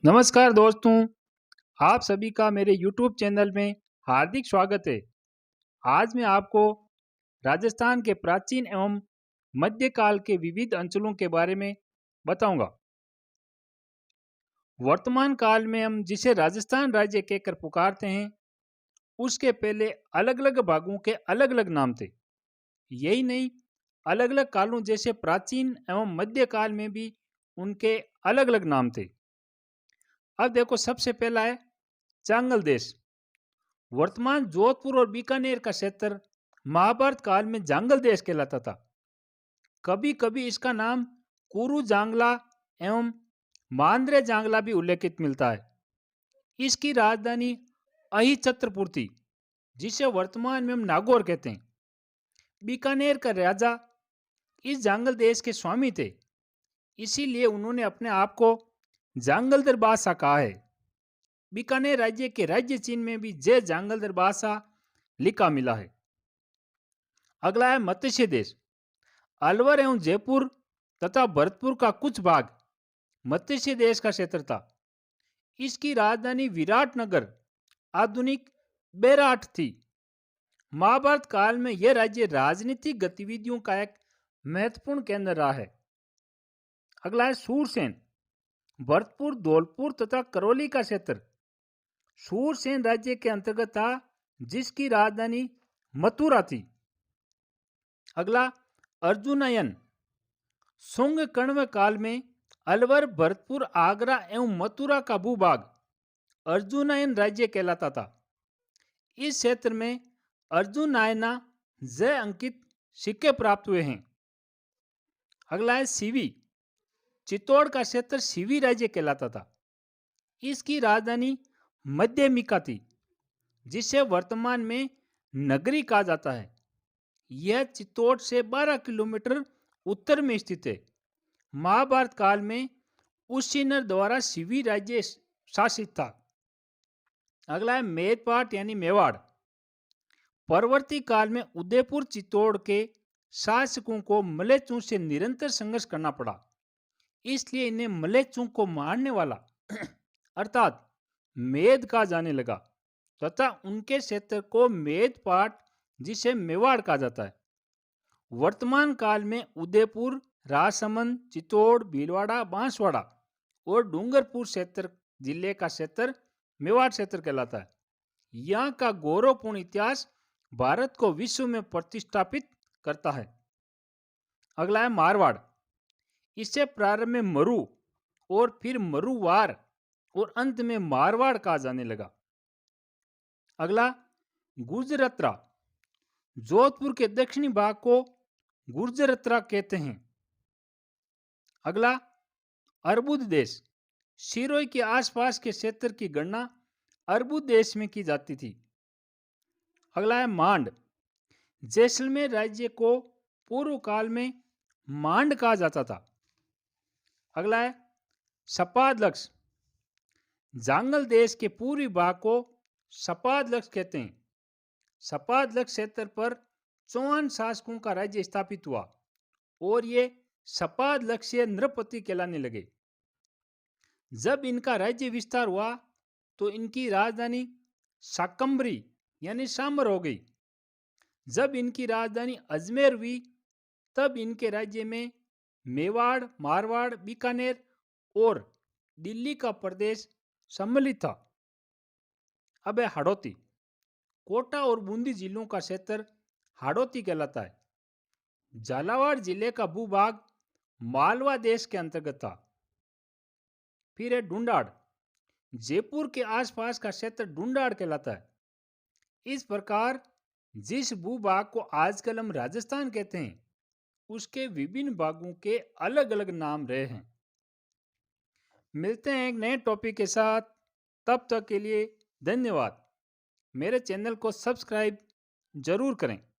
नमस्कार दोस्तों, आप सभी का मेरे YouTube चैनल में हार्दिक स्वागत है। आज मैं आपको राजस्थान के प्राचीन एवं मध्यकाल के विविध अंचलों के बारे में बताऊंगा। वर्तमान काल में हम जिसे राजस्थान राज्य कहकर पुकारते हैं, उसके पहले अलग-अलग भागों के अलग-अलग नाम थे। यही नहीं, अलग-अलग कालों जैसे प्राचीन एवं मध्यकाल में भी उनके अलग-अलग नाम थे। अब देखो, सबसे पहला है चांगल देश। वर्तमान जोधपुर और बीकानेर का क्षेत्र महाभारत काल में जांगल देश कहलाता था। कभी कभी इसका नाम कुरु जांगला एवं मांद्रे जांगला भी उल्लेखित मिलता है। इसकी राजधानी अहिछत्रपुर थी, जिसे वर्तमान में हम नागौर कहते हैं। बीकानेर का राजा इस जांगल देश के स्वामी थे, इसीलिए उन्होंने अपने आप को जांगलदर बादशाह कहा है। बीकानेर राज्य के राज्य चिन्ह में भी जय जांगलदर बादशाह लिखा मिला है। अगला है मत्स्य देश। अलवर एवं जयपुर तथा भरतपुर का कुछ भाग मत्स्य देश का क्षेत्र था। इसकी राजधानी विराटनगर, आधुनिक बेराट थी। महाभारत काल में यह राज्य राजनीतिक गतिविधियों का एक महत्वपूर्ण केंद्र रहा है। अगला है सूरसेन। भरतपुर, धौलपुर तथा करौली का क्षेत्र सूरसेन राज्य के अंतर्गत था, जिसकी राजधानी मथुरा थी। अगला अर्जुनयन। शुंग कण्व काल में अलवर, भरतपुर, आगरा एवं मथुरा का भूभाग अर्जुनयन राज्य कहलाता था। इस क्षेत्र में अर्जुनायना जय अंकित सिक्के प्राप्त हुए हैं। अगला है सीवी। चित्तौड़ का क्षेत्र सीवी राज्य कहलाता था। इसकी राजधानी मध्यमिका थी, जिसे वर्तमान में नगरी कहा जाता है। यह चित्तौड़ से 12 किलोमीटर उत्तर में स्थित है। महाभारत काल में उस्सीनर द्वारा सीवी राज्य शासित था। अगला है मेदपाट यानी मेवाड़। परवर्ती काल में उदयपुर, चित्तौड़ के शासकों को मलेचू से निरंतर संघर्ष करना पड़ा, इसलिए इन्हें मलेचू को मारने वाला अर्थात मेद कहा जाने लगा तथा उनके क्षेत्र को मेदपाट, जिसे मेवाड़ कहा जाता है। वर्तमान काल में उदयपुर, राजसमंद, चित्तौड़, भीलवाड़ा, बांसवाड़ा और डूंगरपुर क्षेत्र जिले का क्षेत्र मेवाड़ क्षेत्र कहलाता है। यहाँ का गौरवपूर्ण इतिहास भारत को विश्व में प्रतिष्ठापित करता है। अगला है मारवाड़। इसे प्रारंभ में मरु और फिर मरुवार और अंत में मारवाड़ कहा जाने लगा। अगला गुर्जरत्रा। जोधपुर के दक्षिणी भाग को गुर्जरत्रा कहते हैं। अगला अर्बुद देश। सिरोही के आसपास के क्षेत्र की गणना अर्बुद देश में की जाती थी। अगला है मांड। जैसलमेर राज्य को पूर्व काल में मांड कहा जाता था। अगला है सपादलक्ष। जांगल देश के पूर्वी भाग को सपादलक्ष कहते हैं। सपादलक्ष क्षेत्र पर चौहान शासकों का राज्य स्थापित हुआ और ये सपादलक्षीय नृपति कहलाने लगे। जब इनका राज्य विस्तार हुआ तो इनकी राजधानी शाकंभरी यानी सांबर हो गई। जब इनकी राजधानी अजमेर हुई तब इनके राज्य में मेवाड़, मारवाड़, बीकानेर और दिल्ली का प्रदेश सम्मिलित था। अब है हाड़ौती। कोटा और बूंदी जिलों का क्षेत्र हाड़ौती कहलाता है। झालावाड़ जिले का भूभाग मालवा देश के अंतर्गत था। फिर है ढूंढाड़। जयपुर के आसपास का क्षेत्र ढूंढाड़ कहलाता है। इस प्रकार जिस भूभाग को आजकल हम राजस्थान कहते हैं, उसके विभिन्न भागों के अलग अलग नाम रहे हैं। मिलते हैं एक नए टॉपिक के साथ, तब तक के लिए धन्यवाद। मेरे चैनल को सब्सक्राइब जरूर करें।